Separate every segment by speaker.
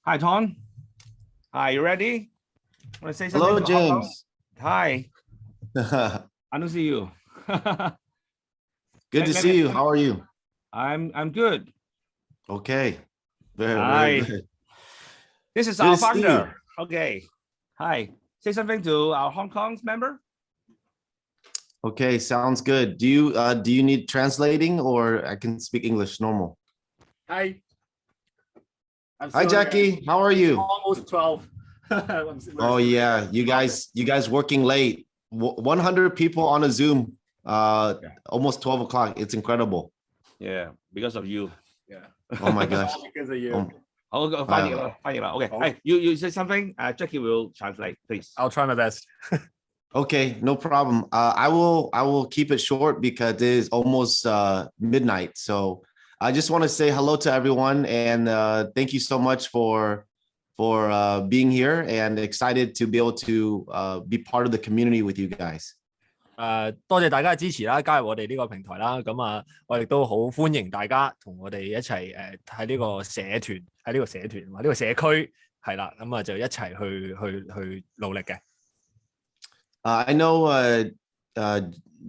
Speaker 1: Hi, Toan. Hi, you ready? Want to say something
Speaker 2: Hello,
Speaker 1: to Hong Kong?
Speaker 2: James.
Speaker 1: Hi, I don't see you.
Speaker 2: Good to see you. How are you?
Speaker 1: I'm good.
Speaker 2: Okay. Very
Speaker 1: Hi.
Speaker 2: good.
Speaker 1: This is
Speaker 2: Good
Speaker 1: our
Speaker 2: to see you.
Speaker 1: founder. Okay. Hi. Say something to our Hong Kong's member.
Speaker 2: Okay, sounds good. Do you need translating or I can speak English normal?
Speaker 3: Hi.
Speaker 2: Hi, Jackie. How are you?
Speaker 3: Almost 12.
Speaker 2: Oh yeah, you guys working late. 100 people on a Zoom. Almost 12 o'clock. It's incredible.
Speaker 1: Yeah, because of you.
Speaker 3: Yeah.
Speaker 2: Oh my gosh.
Speaker 3: Because of you.
Speaker 2: Oh,
Speaker 1: 好，翻譯啦，翻譯啦。Okay. Hey, you say something. Jackie will translate, please.
Speaker 3: I'll try my best.
Speaker 2: okay, no problem. I will keep it short because it is almost midnight. So I just want to say hello to everyone and thank you so much for being here and excited to be able to be part of the community with you guys.
Speaker 3: 多謝大家嘅支持啦，加入我哋呢個平台啦。咁啊，我亦都好歡迎大家同我哋一齊喺呢個社團，喺呢個社團或呢個社區係啦，咁啊就一齊去努力嘅。
Speaker 2: I know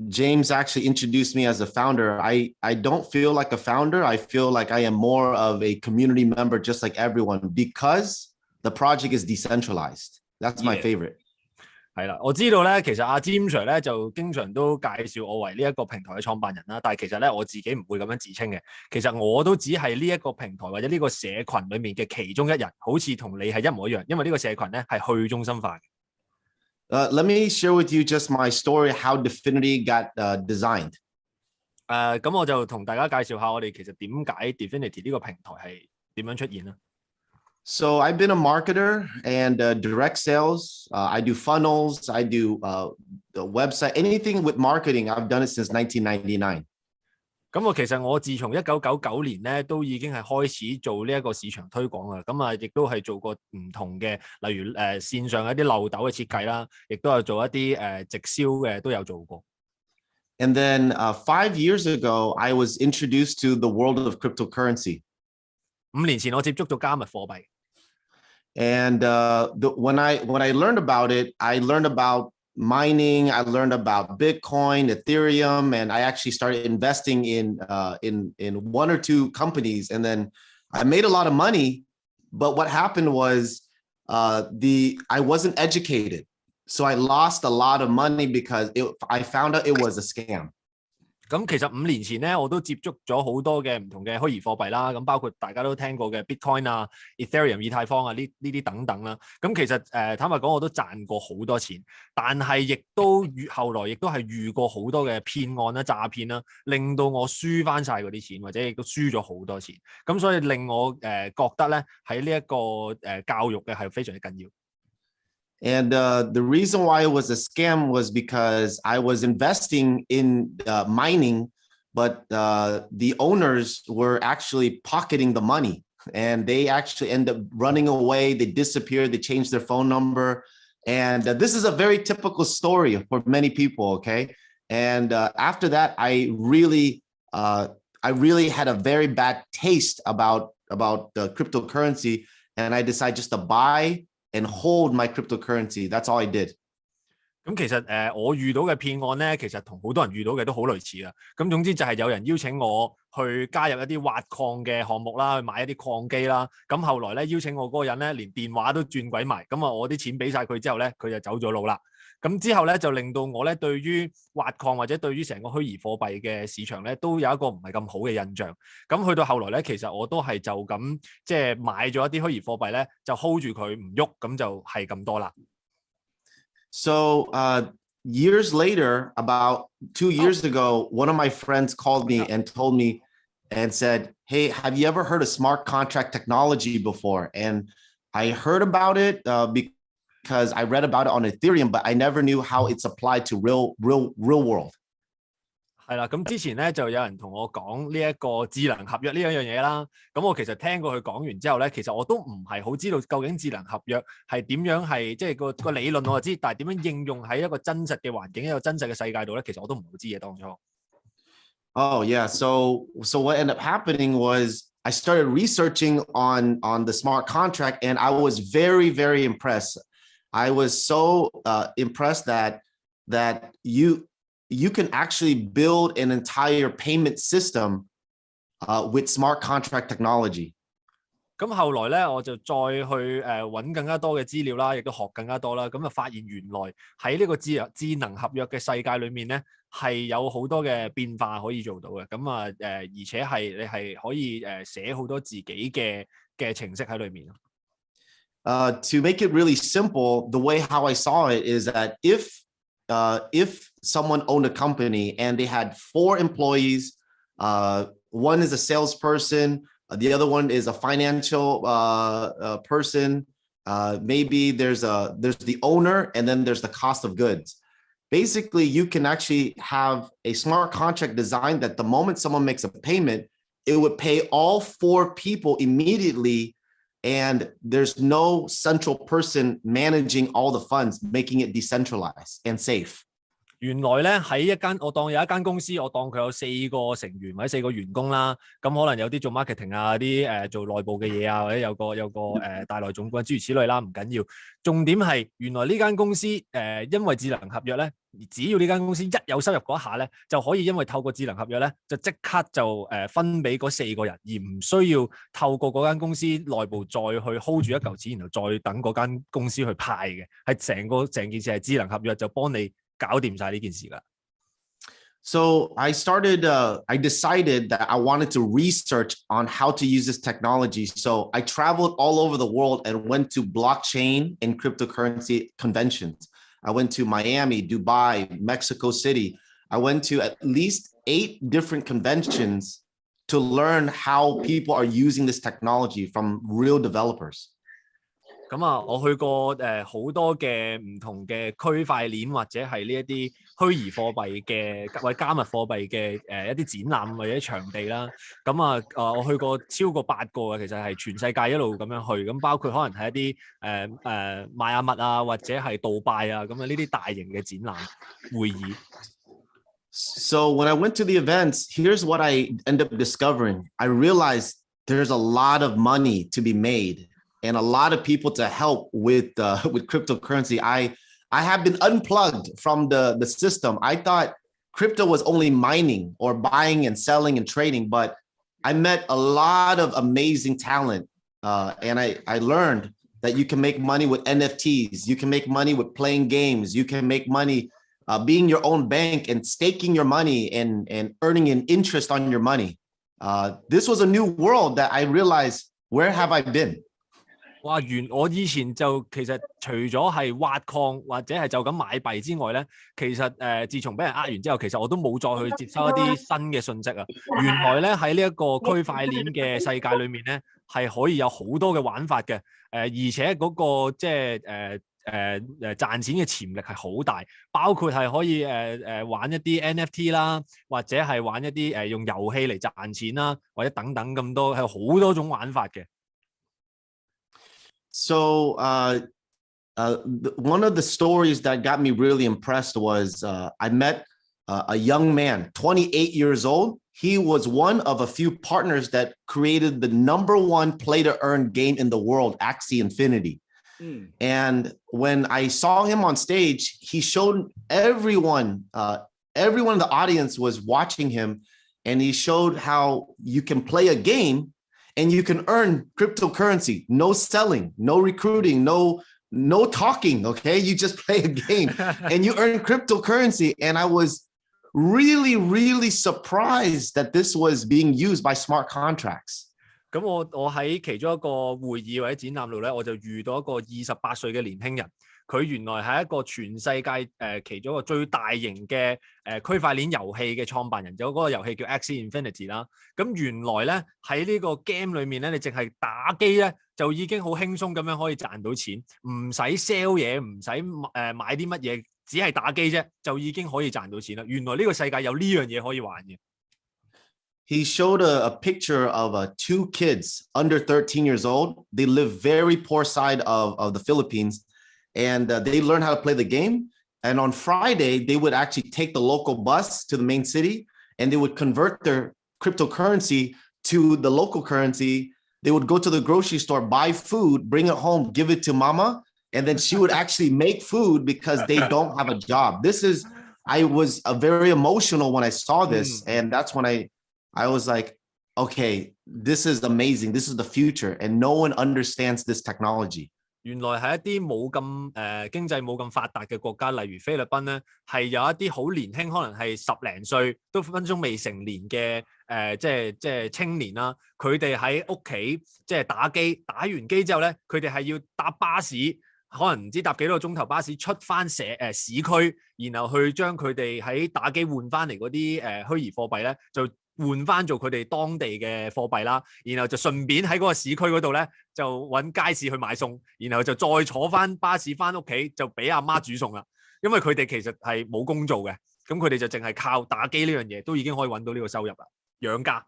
Speaker 2: James actually introduced me as a founder. I don't feel like a founder. I feel like I am more of a community member, just like everyone, because the project is decentralized. That's my favorite.
Speaker 3: 係啦，我知道咧，其實阿詹 Sir 咧就經常都介紹我為呢一個平台嘅創辦人啦，但係其實咧我自己唔會咁樣自稱嘅。其實我都只係呢一個平台或者呢個社群裡面嘅其中一人，好似同你係一模一樣，因為呢個社群咧係去中心化嘅。
Speaker 2: Let me share with you just my story how Dfinity got designed.
Speaker 3: 咁我就同大家介紹下我哋其實點解 Dfinity 呢個平台係點樣出現啦。
Speaker 2: So I've been a marketer and direct sales. I do funnels. I do the website. Anything with marketing, I've done it since 1999.
Speaker 3: 咁其實我自從1999年咧都已經係開始做呢一個市場推廣啦。咁啊，亦都係做過唔同嘅，例如線上一啲漏斗嘅設計啦，亦都有做一啲直銷嘅都有做過。
Speaker 2: And then 5 years ago, I was introduced to the world of cryptocurrency.
Speaker 3: 5年前我接觸到加密貨幣。
Speaker 2: And when I learned about it, I learned about mining. I learned about Bitcoin, Ethereum, and I actually started investing in 1 or 2 companies. And then I made a lot of money. But what happened was I wasn't educated. So I lost a lot of money because I found out it was a scam.
Speaker 3: 咁其實5年前咧，我都接觸咗好多嘅唔同嘅虛擬貨幣啦，咁包括大家都聽過嘅 Bitcoin 啊、Ethereum 以太坊啊呢啲等等啦。咁其實坦白講，我都賺過好多錢，但係亦都後來亦都係遇過好多嘅騙案啦、詐騙啦，令到我輸翻晒嗰啲錢，或者亦都輸咗好多錢。咁所以令我覺得咧喺呢一個教育嘅係非常之緊要。
Speaker 2: And the reason why it was a scam was because I was investing in mining, but the owners were actually pocketing the money and they actually end up running away. They disappeared. They changed their phone number. And this is a very typical story for many people. Okay. And after that, I really had a very bad taste about the cryptocurrency. And I decided just to buy and hold my cryptocurrency. That's all I did.
Speaker 3: 咁其實我遇到嘅騙案咧，其實同好多人遇到嘅都好類似啦。咁總之就係有人邀請我去加入一啲挖礦嘅項目啦，去買一啲礦機啦。咁後來咧邀請我嗰個人咧，連電話都轉鬼埋。咁啊，我啲錢俾晒佢之後咧，佢就走咗路啦。咁之後咧就令到我咧對於挖礦或者對於成個虛擬貨幣嘅市場咧，都有一個唔係咁好嘅印象。咁去到後來咧，其實我都係就咁即係買咗一啲虛擬貨幣咧，就 hold 住佢唔喐，咁就係咁多啦。
Speaker 2: So years later, about 2 years ago, one of my friends called me and told me and said, "Hey, have you ever heard of smart contract technology before?" And I heard about it because I read about it on Ethereum, but I never knew how it's applied to real world.
Speaker 3: 係啦，咁之前咧就有人同我講呢一個智能合約呢一樣嘢啦。咁我其實聽過佢講完之後咧，其實我都唔係好知道究竟智能合約係點樣係即係個理論我就知，但係點樣應用喺一個真實嘅環境、一個真實嘅世界度咧，其實我都唔好知嘅當初。
Speaker 2: Oh yeah, so what ended up happening was I started researching on the smart contract, and I was very, very impressed. I was so impressed that you can actually build an entire payment system with smart contract technology.
Speaker 3: 咁後來咧，我就再去揾更加多嘅資料啦，亦都學更加多啦。咁就發現原來喺呢個智能合約嘅世界裏面咧，係有好多嘅變化可以做到嘅。咁啊而且係你係可以寫好多自己嘅程式喺裏面。
Speaker 2: To make it really simple, the way how I saw it is that if someone owned a company and they had 4 employees, one is a salesperson, the other one is a financial person. Maybe there's the owner, and then there's the cost of goods. Basically, you can actually have a smart contract designed that the moment someone makes a payment, it would pay all 4 people immediately, and there's no central person managing all the funds, making it decentralized and safe.
Speaker 3: 原來咧喺我當有一間公司，我當佢有4個成員或者4個員工啦，咁可能有啲做 marketing 啊，啲做內部嘅嘢啊，或者有個大內總管諸如此類啦，唔緊要。重點係原來呢間公司因為智能合約咧，只要呢間公司一有收入嗰一下咧，就可以因為透過智能合約咧，就即刻就分俾嗰4個人，而唔需要透過嗰間公司內部再去 hold 住一嚿錢，然後再等嗰間公司去派嘅，係成件事係智能合約就幫你搞掂晒呢件事㗎。
Speaker 2: So I decided that I wanted to research on how to use this technology. So I traveled all over the world and went to blockchain and cryptocurrency conventions. I went to Miami, Dubai, Mexico City. I went to at least 8 different conventions to learn how people are using this technology from real developers.
Speaker 3: 咁啊，我去過好多嘅唔同嘅區塊鏈或者係呢一啲虛擬貨幣嘅或者加密貨幣嘅一啲展覽或者場地啦。咁啊我去過超過8個嘅，其實係全世界一路咁樣去，咁包括可能係一啲邁阿密啊或者係杜拜啊咁啊呢啲大型嘅展覽會議。
Speaker 2: So when I went to the events, here's what I ended up discovering. I realized there's a lot of money to be made and a lot of people to help with cryptocurrency. I have been unplugged from the system. I thought crypto was only mining or buying and selling and trading, but I met a lot of amazing talent. And I learned that you can make money with NFTs. You can make money with playing games. You can make money being your own bank and staking your money and earning an interest on your money. This was a new world that I realized, where have I been?
Speaker 3: 哇！我以前就其實除咗係挖礦或者係就咁買幣之外咧，其實自從俾人呃完之後，其實我都冇再去接收一啲新嘅信息啊。原來咧喺呢一個區塊鏈嘅世界裏面咧，係可以有好多嘅玩法嘅。而且嗰個即係賺錢嘅潛力係好大，包括係可以玩一啲 NFT 啦，或者係玩一啲用遊戲嚟賺錢啦，或者等等咁多，係好多種玩法嘅。
Speaker 2: So one of the stories that got me really impressed was I met a young man, 28 years old. He was one of a few partners that created the #1 play-to-earn game in the world, Axie Infinity. And when I saw him on stage, he showed everyone in the audience was watching him, and he showed how you can play a game and you can earn cryptocurrency, no selling, no recruiting, no talking, okay? You just play a game and you earn cryptocurrency. And I was really, really surprised that this was being used by smart contracts.
Speaker 3: 咁我喺其中一個會議或者展覽度咧，我就遇到一個28歲嘅年輕人，佢原來係一個全世界其中一個最大型嘅區塊鏈遊戲嘅創辦人，有嗰個遊戲叫 Axie Infinity 啦。咁原來咧喺呢個 game 裏面咧，你淨係打機咧就已經好輕鬆咁樣可以賺到錢，唔使 sell 嘢，唔使買啲乜嘢，只係打機啫，就已經可以賺到錢啦。原來呢個世界有呢樣嘢可以玩嘅。
Speaker 2: He showed a picture of 2 kids under 13 years old. They live very poor side of the Philippines, and they learned how to play the game. And on Friday, they would actually take the local bus to the main city, and they would convert their cryptocurrency to the local currency, they would go to the grocery store, buy food, bring it home, give it to mama, and then she would actually make food because they don't have a job. I was very emotional when I saw this. And that's when I was like, okay, this is amazing. This is the future. And no one understands this technology.
Speaker 3: 原來係一啲冇咁經濟冇咁發達嘅國家，例如菲律賓咧，係有一啲好年輕，可能係10零歲都分分鐘未成年嘅即係青年啦。佢哋喺屋企即係打機，打完機之後咧，佢哋係要搭巴士，可能唔知搭幾多個鐘頭巴士出翻市區，然後去將佢哋喺打機換翻嚟嗰啲虛擬貨幣咧，就換翻做佢哋當地嘅貨幣啦，然後就順便喺嗰個市區嗰度咧，就揾街市去買餸，然後就再坐翻巴士翻屋企，就俾阿媽煮餸啦。因為佢哋其實係冇工做嘅，咁佢哋就淨係靠打機呢樣嘢，都已經可以揾到呢個收入啦，養家。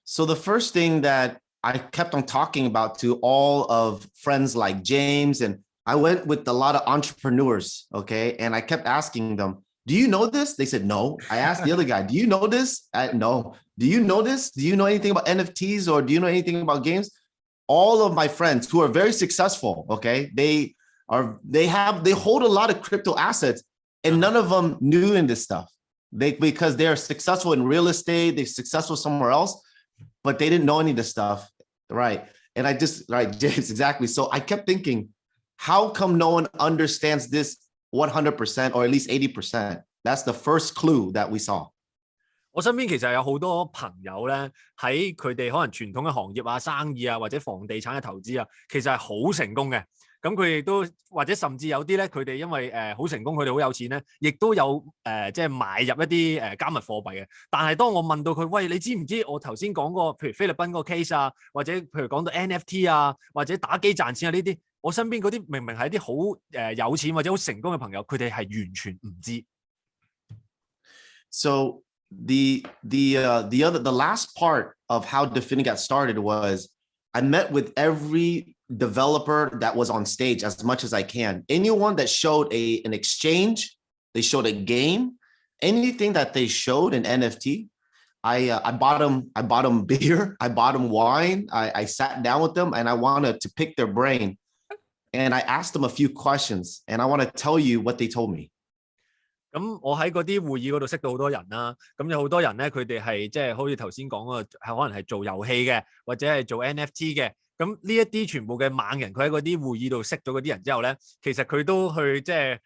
Speaker 2: So the first thing that I kept on talking about to all of friends like James, and I went with a lot of entrepreneurs, okay? And I kept asking them, do you know this? They said, no. I asked the other guy, do you know this? No. Do you know this? Do you know anything about NFTs or do you know anything about games? All of my friends who are very successful, okay, they hold a lot of crypto assets and none of them knew in this stuff. Because they're successful in real estate, they're successful somewhere else, but they didn't know any of this stuff, right? And right, James, exactly. So I kept thinking, how come no one understands this 100% or at least 80%? That's the first clue that we saw.
Speaker 3: 我身邊其實有好多朋友咧，喺佢哋可能傳統嘅行業啊、生意啊，或者房地產嘅投資啊，其實係好成功嘅。咁佢哋都或者甚至有啲咧，佢哋因為好成功，佢哋好有錢咧，亦都有即係買入一啲加密貨幣嘅。但係當我問到佢，喂，你知唔知我頭先講嗰個，譬如菲律賓嗰個 case 啊，或者譬如講到 NFT 啊，或者打機賺錢啊呢啲，我身邊嗰啲明明係一啲好有錢或者好成功嘅朋友，佢哋係完全唔知。
Speaker 2: So the last part of how Defini got started was I met with every developer that was on stage as much as I can. Anyone that showed an exchange, they showed a game, anything that they showed an NFT, I bought them beer, I bought them wine, I sat down with them and I wanted to pick their brain. And I asked them a few questions and I want to tell you what they told me.
Speaker 3: 咁我喺嗰啲會議嗰度識到好多人啦，咁有好多人咧，佢哋係即係好似頭先講嗰個，係可能係做遊戲嘅，或者係做 NFT 嘅。咁呢一啲全部嘅猛人，佢喺嗰啲會議度識咗嗰啲人之後咧，其實佢都去即係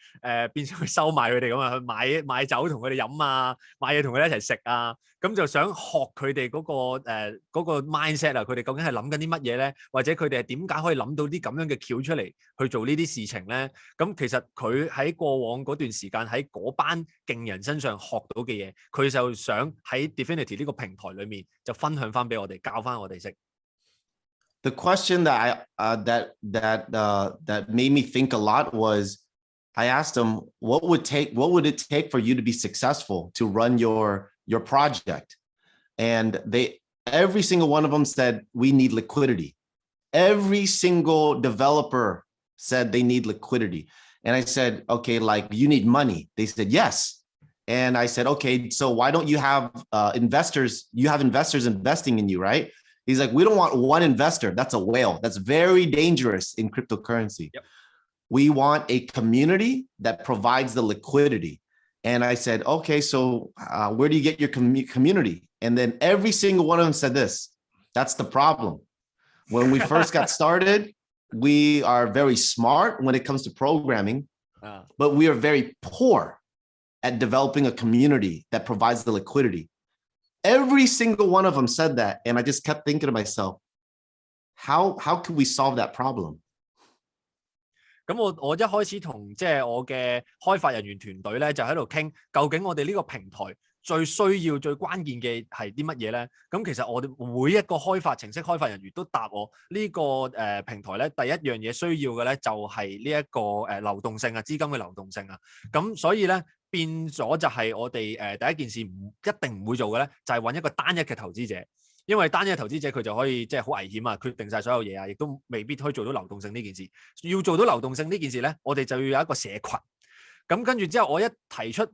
Speaker 3: 變相去收買佢哋咁啊，去買酒同佢哋飲啊，買嘢同佢哋一齊食啊，咁就想學佢哋嗰個 mindset 啊，佢哋究竟係諗緊啲乜嘢咧？或者佢哋係點解可以諗到啲咁樣嘅橋出嚟去做呢啲事情咧？咁其實佢喺過往嗰段時間喺嗰班勁人身上學到嘅嘢，佢就想喺 Definity 呢個平台裏面就分享翻俾我哋，教翻我哋識。
Speaker 2: The question that that made me think a lot was, I asked them, what would it take for you to be successful to run your project? And every single one of them said, we need liquidity. Every single developer said they need liquidity. And I said, okay, like you need money. They said, yes. And I said, okay, so why don't you have investors? You have investors investing in you, right? He's like, we don't want one investor. That's a whale. That's very dangerous in cryptocurrency.
Speaker 3: Yep.
Speaker 2: We want a community that provides the liquidity. And I said, okay, so where do you get your community? And then every single one of them said this. That's the problem. When we first got started, we are very smart when it comes to programming, but we are very poor at developing a community that provides the liquidity. Every single one of them said that. And I just kept thinking to myself, how can we solve that problem?
Speaker 3: 咁我一開始同即係我嘅開發人員團隊咧，就喺度傾，究竟我哋呢個平台最需要、最關鍵嘅係啲乜嘢咧？咁其實我哋每一個程式開發人員都答我，呢個平台咧，第一樣嘢需要嘅咧就係呢一個流動性啊，資金嘅流動性啊。咁所以咧變咗就係我哋第一件事一定唔會做嘅咧，就係揾一個單一嘅投資者。因為單一投資者佢就可以即係好危險啊，決定晒所有嘢啊，亦都未必可以做到流動性呢件事。要做到流動性呢件事咧，我哋就要有一個社群。咁跟住之後，我一提出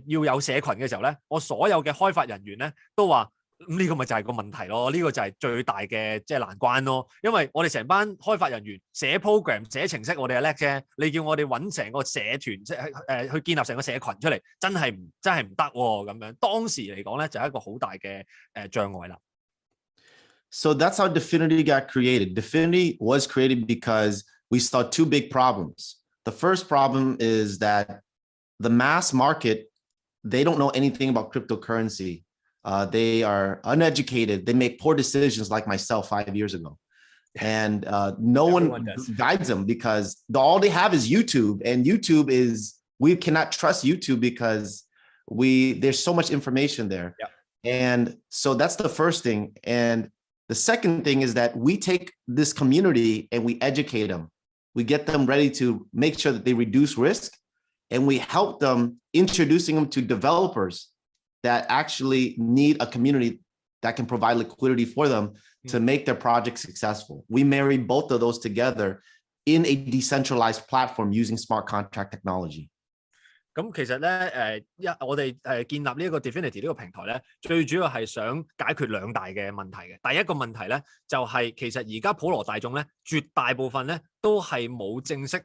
Speaker 3: 要有社群嘅時候咧，我所有嘅開發人員咧都話：咁呢個咪就係個問題咯，呢個就係最大嘅即係難關咯。因為我哋成班開發人員寫 program 寫程式，我哋係叻啫。你叫我哋揾成個社團即係去建立成個社群出嚟，真係唔得喎咁樣。當時嚟講咧就係一個好大嘅障礙啦。
Speaker 2: So that's how Dfinity got created. Dfinity was created because we saw two big problems. The first problem is that the mass market, they don't know anything about cryptocurrency. They are uneducated. They make poor decisions like myself 5 years ago. And no one guides them because all they have is YouTube. And YouTube is, we cannot trust YouTube because there's so much information there.
Speaker 3: Yep.
Speaker 2: And so that's the first thing. And the second thing is that we take this community and we educate them. We get them ready to make sure that they reduce risk. And we help them, introducing them to developers that actually need a community that can provide liquidity for them to make their project successful. We marry both of those together in a decentralized platform using smart contract technology.
Speaker 3: 咁其實咧，我哋建立呢一個 Dfinity 呢個平台咧，最主要係想解決兩大嘅問題嘅。第一個問題咧，就係其實而家普羅大眾咧，絕大部分咧都係冇正式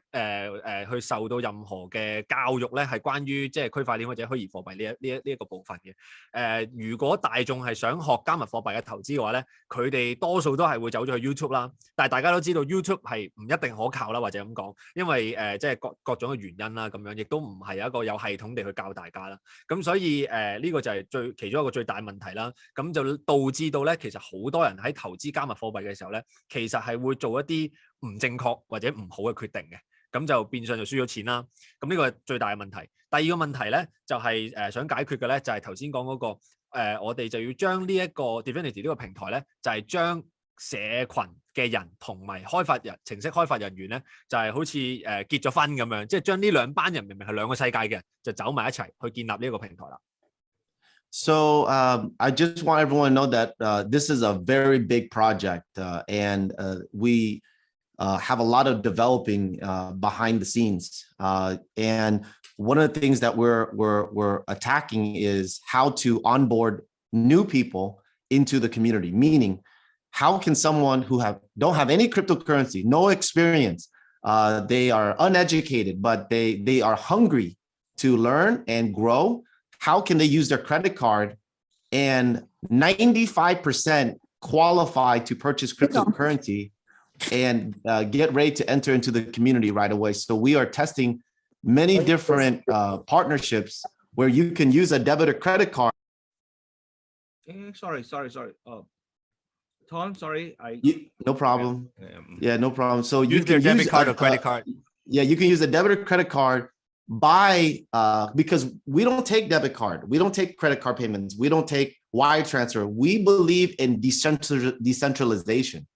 Speaker 3: 去受到任何嘅教育咧，係關於即係區塊鏈或者虛擬貨幣呢一個部分嘅。如果大眾係想學加密貨幣嘅投資嘅話咧，佢哋多數都係會走咗去 YouTube 啦。但係大家都知道 YouTube 係唔一定可靠啦，或者咁講，因為即係各種嘅原因啦，咁樣亦都唔係有一個有系統地去教大家啦。咁所以呢個就係其中一個最大問題啦。咁就導致到咧，其實好多人喺投資加密貨幣嘅時候咧，其實係會做一啲唔正確或者唔好嘅決定嘅，咁就變相就輸咗錢啦。咁呢個係最大嘅問題。第二個問題咧，就係想解決嘅咧，就係頭先講嗰個我哋就要將呢一個 Dfinity 呢個平台咧，就係將社群嘅人同埋程式開發人員咧，就係好似結咗婚咁樣，即係將呢兩班人明明係兩個世界嘅人，就走埋一齊去建立呢一個平台啦。
Speaker 2: So I just want everyone to know that this is a very big project, and we have a lot of developing behind the scenes. And one of the things that we're attacking is how to onboard new people into the community. Meaning, how can someone who don't have any cryptocurrency, no experience, they are uneducated, but they are hungry to learn and grow. How can they use their credit card and 95% qualify to purchase cryptocurrency and get ready to enter into the community right away? So we are testing many different partnerships where you can use a debit or credit card.
Speaker 1: Sorry. Toan, sorry.
Speaker 2: No problem. Yeah, no problem. So you
Speaker 3: use their
Speaker 2: can
Speaker 3: debit
Speaker 2: use
Speaker 3: card or credit card.
Speaker 2: Yeah, you can use a debit or credit card because we don't take debit card. We don't take credit card payments. We don't take wire transfer. We believe in decentralization.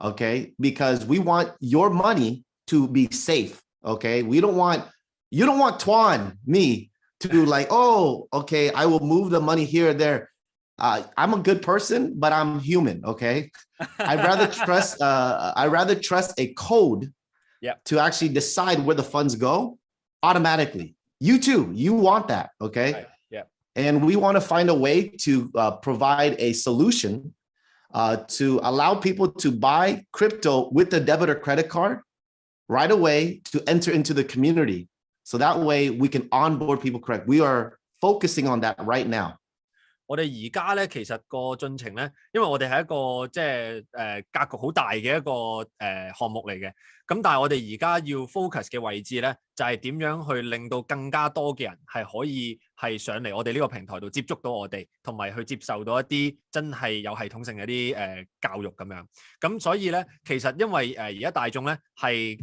Speaker 2: Okay, because we want your money to be safe. Okay, you don't want Toan, me, to like, oh, okay, I will move the money here or there. I'm a good person, but I'm human. Okay, I'd rather trust a code to actually decide where the funds go automatically. You too, you want that. Okay.
Speaker 3: Right. Yeah.
Speaker 2: And we want to find a way to provide a solution to allow people to buy crypto with the debit or credit card right away to enter into the community. So that way we can onboard people correct. We are focusing on that right now.
Speaker 3: 我哋而家咧，其實個進程咧，因為我哋係一個即係格局好大嘅一個項目嚟嘅。咁但係我哋而家要 focus 嘅位置咧，就係點樣去令到更加多嘅人係可以係上嚟我哋呢個平台度接觸到我哋，同埋去接受到一啲真係有系統性嘅一啲教育咁樣。咁所以咧，其實因為而家大眾咧係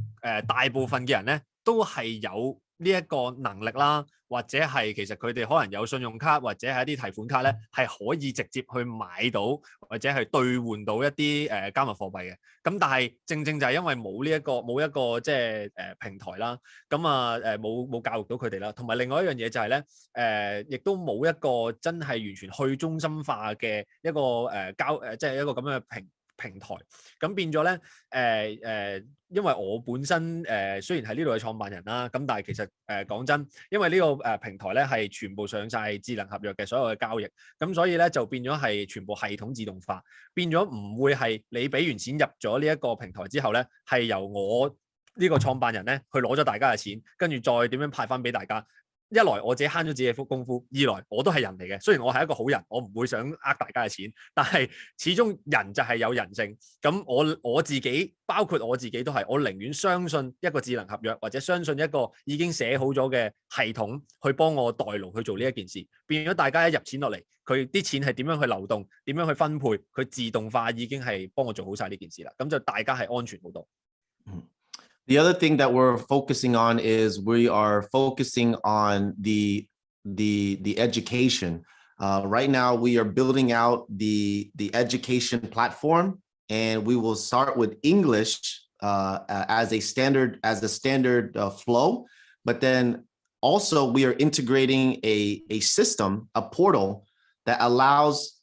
Speaker 3: 大部分嘅人咧都係有呢一個能力啦。或者係其實佢哋可能有信用卡或者係一啲提款卡咧，係可以直接去買到或者係兌換到一啲加密貨幣嘅。咁但係正就係因為冇一個即係平台啦，咁啊冇教育到佢哋啦。同埋另外一樣嘢就係咧亦都冇一個真係完全去中心化嘅一個即係一個咁樣嘅平台，咁變咗咧因為我本身雖然係呢度嘅創辦人啦，咁但係其實講真，因為呢個平台咧係全部上晒智能合約嘅所有嘅交易，咁所以咧就變咗係全部系統自動化，變咗唔會係你俾完錢入咗呢一個平台之後咧，係由我呢個創辦人咧去攞咗大家嘅錢，跟住再點樣派翻俾大家。一來我自己慳咗自己嘅功夫，二來我都係人嚟嘅。雖然我係一個好人，我唔會想呃大家嘅錢，但係始終人就係有人性。咁我自己，包括我自己都係，我寧願相信一個智能合約，或者相信一個已經寫好咗嘅系統去幫我代勞去做呢一件事。變咗大家一入錢落嚟，佢啲錢係點樣去流動，點樣去分配，佢自動化已經係幫我做好晒呢件事啦。咁就大家係安全好多。
Speaker 2: The other thing that we're focusing on is we are focusing on the education. Right now, we are building out the education platform, and we will start with English as a standard flow. But then also we are integrating a system, a portal that allows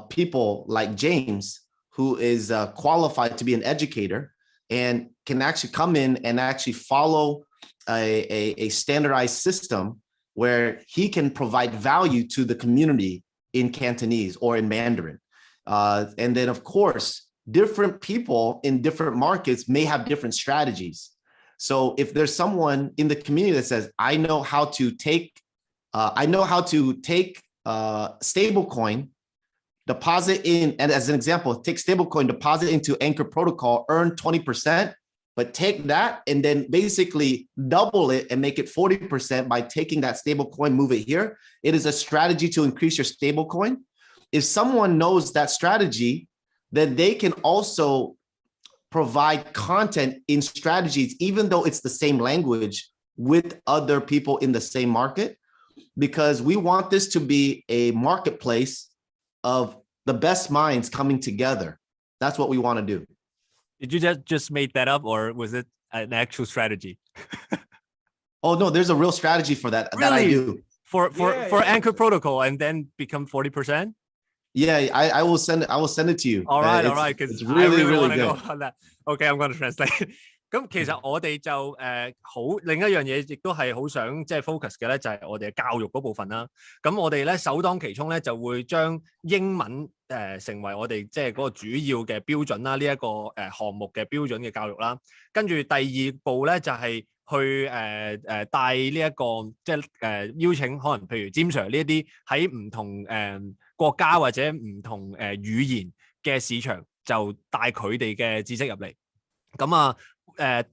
Speaker 2: people like James, who is qualified to be an educator, and can actually come in and actually follow a standardized system where he can provide value to the community in Cantonese or in Mandarin. And then, of course, different people in different markets may have different strategies. So if there's someone in the community that says, I know how to take stablecoin, deposit in, and as an example, take stablecoin, deposit into Anchor Protocol, earn 20%, but take that and then basically double it and make it 40% by taking that stablecoin, move it here. It is a strategy to increase your stablecoin. If someone knows that strategy, then they can also provide content in strategies, even though it's the same language, with other people in the same market, because we want this to be a marketplace of the best minds coming together. That's what we want to do.
Speaker 3: Did you just make that up, or was it an actual strategy?
Speaker 2: Oh no, there's a real strategy for that.
Speaker 3: Really?
Speaker 2: That I do.
Speaker 3: For Anchor Protocol and then become 40%?
Speaker 2: Yeah, I will send it to you.
Speaker 3: All right, because
Speaker 2: it's really
Speaker 3: want to
Speaker 2: good.
Speaker 3: go on that. Okay, I'm going to translate. 咁其實我哋就另一樣嘢，亦都係好想即係 focus 嘅咧，就係我哋嘅教育嗰部分啦。咁我哋咧首當其衝咧，就會將英文成為我哋即係嗰個主要嘅標準啦，呢一個項目嘅標準嘅教育啦。跟住第二步咧就係去帶呢一個即係邀請可能譬如 James Sir 呢一啲喺唔同國家或者唔同語言嘅市場，就帶佢哋嘅知識入嚟。咁啊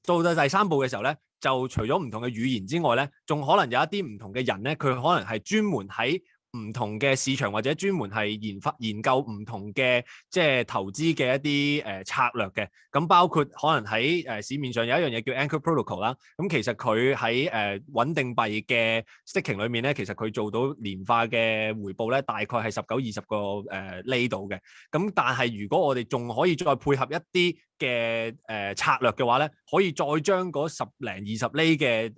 Speaker 3: 到第三步嘅時候咧，就除咗唔同嘅語言之外咧，仲可能有一啲唔同嘅人咧，佢可能係專門喺唔同嘅市場或者專門係研究唔同嘅即係投資嘅一啲策略嘅。咁包括可能喺市面上有一樣嘢叫 Anchor Protocol 啦。咁其實佢喺穩定幣嘅 staking 裏面咧，其實佢做到年化嘅回報咧，大概係19-20個厘度嘅。咁但係如果我哋仲可以再配合一啲嘅策略嘅話咧，可以再將嗰10零20厘嘅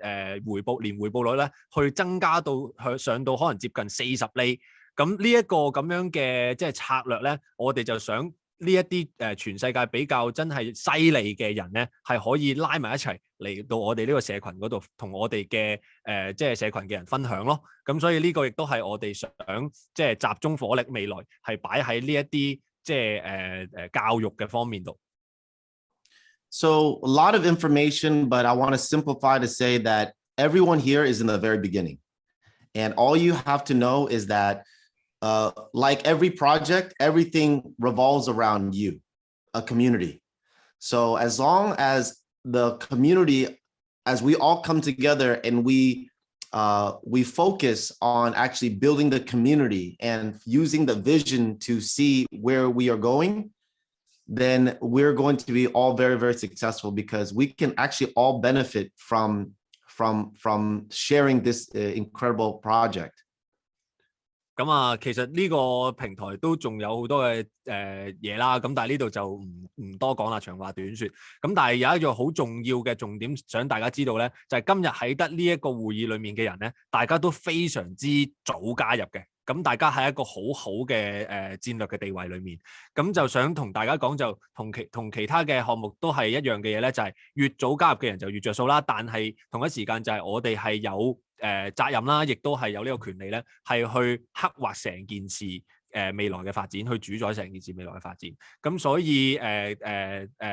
Speaker 3: 回報年回報率咧，去增加到上到可能接近40厘。咁呢一個咁樣嘅即係策略咧，我哋就想呢一啲全世界比較真係犀利嘅人咧，係可以拉埋一齊嚟到我哋呢個社群嗰度，同我哋嘅即係社群嘅人分享咯。咁所以呢個亦都係我哋想即係集中火力未來係擺喺呢一啲即係教育嘅方面度。
Speaker 2: So a lot of information, but I want to simplify to say that everyone here is in the very beginning. And all you have to know is that like every project, everything revolves around you, a community. So as long as the community, as we all come together and we focus on actually building the community and using the vision to see where we are going, then we're going to be all very, very successful, because we can actually all benefit from sharing this incredible project.
Speaker 3: 咁啊，其實呢個平台都仲有好多嘅嘢啦，咁但係呢度就唔多講啦，長話短説。咁但係有一樣好重要嘅重點，想大家知道咧，就係今日喺得呢一個會議裡面嘅人咧，大家都非常之早加入嘅。咁大家喺一個好好嘅戰略嘅地位裏面，咁就想同大家講，就同其他嘅項目都係一樣嘅嘢咧，就係越早加入嘅人就越着數啦。但係同一時間就係我哋係有責任啦，亦都係有呢個權利咧，係去刻畫成件事未來嘅發展，去主宰成件事未來嘅發展。咁所以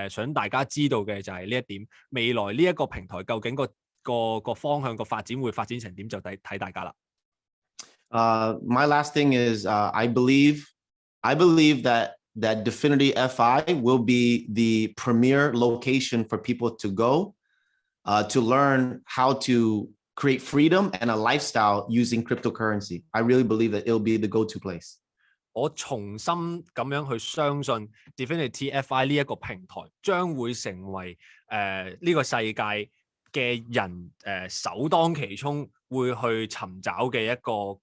Speaker 3: 想大家知道嘅就係呢一點，未來呢一個平台究竟個方向個發展會發展成點，就睇大家啦。
Speaker 2: My last thing is I believe that Dfinity FI will be the premier location for people to go to learn how to create freedom and a lifestyle using cryptocurrency. I really believe that it'll be the go-to place.
Speaker 3: 我重新咁樣去相信 Dfinity FI 呢一個平台將會成為呢個世界嘅人首當其衝會去尋找嘅一個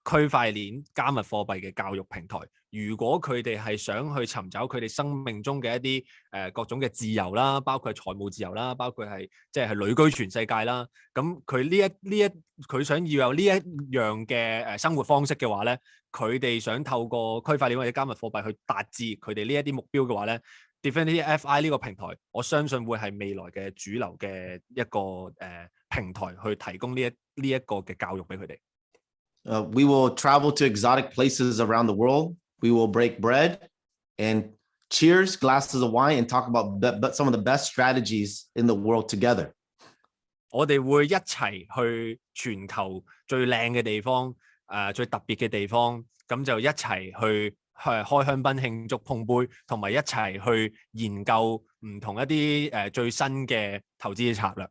Speaker 3: 區塊鏈加密貨幣嘅教育平台。如果佢哋係想去尋找佢哋生命中嘅一啲各種嘅自由啦，包括係財務自由啦，包括係即係旅居全世界啦，咁佢佢想要有呢一樣嘅生活方式嘅話咧，佢哋想透過區塊鏈或者加密貨幣去達至佢哋呢一啲目標嘅話咧，Dfinity FI 呢個平台，我相信會係未來嘅主流嘅一個平台去提供呢一個嘅教育俾佢哋。
Speaker 2: We will travel to exotic places around the world. We will break bread and cheers glasses of wine and talk about some of the best strategies in the world together.
Speaker 3: 我哋會一齊去全球最靚嘅地方，最特別嘅地方，咁就一齊去開香檳慶祝碰杯，同埋一齊去研究唔同一啲最新嘅投資嘅策略。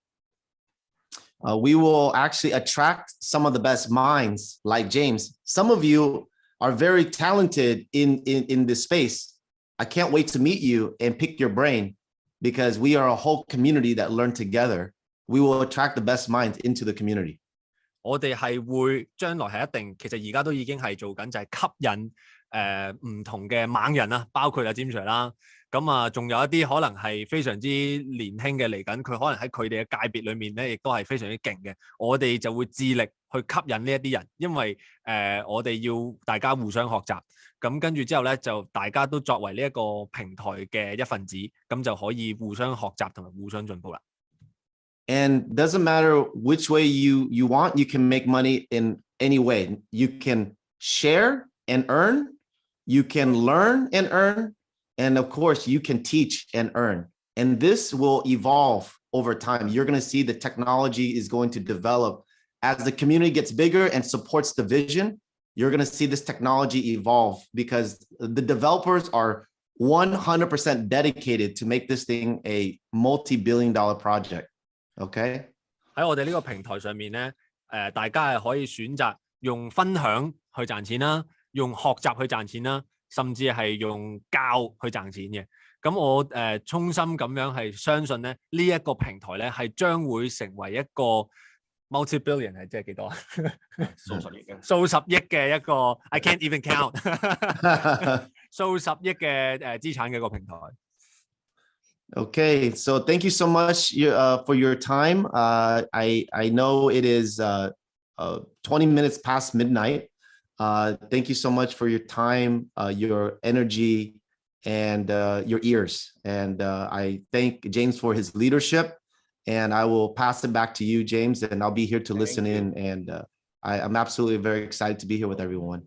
Speaker 2: We will actually attract some of the best minds like James. Some of you are very talented in this space. I can't wait to meet you and pick your brain because we are a whole community that learn together. We will attract the best minds into the community.
Speaker 3: 我哋係會將來係一定，其實而家都已經係做緊，就係吸引唔同嘅猛人啦，包括阿詹 Sir 啦。咁啊，仲有一啲可能係非常之年輕嘅嚟緊，佢可能喺佢哋嘅界別裏面咧，亦都係非常之勁嘅。我哋就會致力去吸引呢一啲人，因為我哋要大家互相學習。咁跟住之後咧，就大家都作為呢一個平台嘅一份子，咁就可以互相學習同埋互相進步啦。
Speaker 2: And doesn't matter which way you want, you can make money in any way. You can share and earn, you can learn and earn, and of course you can teach and earn. And this will evolve over time. You're going to see the technology is going to develop as the community gets bigger and supports the vision. You're going to see this technology evolve because the developers are 100% dedicated to make this thing a multi-billion-dollar project. OK，
Speaker 3: 喺我哋呢個平台上面咧，大家係可以選擇用分享去賺錢啦，用學習去賺錢啦，甚至係用教去賺錢嘅。咁我衷心咁樣係相信咧，呢一個平台咧係將會成為一個 multi-billion 係即係幾多啊？數十億嘅一個 I can't even count 數十億嘅資產嘅一個平台。
Speaker 2: Okay, so thank you so much for your time. I know it is 20 minutes past midnight. Thank you so much for your time, your energy, and your ears. And I thank James for his leadership. And I will pass it back to you, James, and I'll be here to listen in. And I'm absolutely very excited to be here with everyone.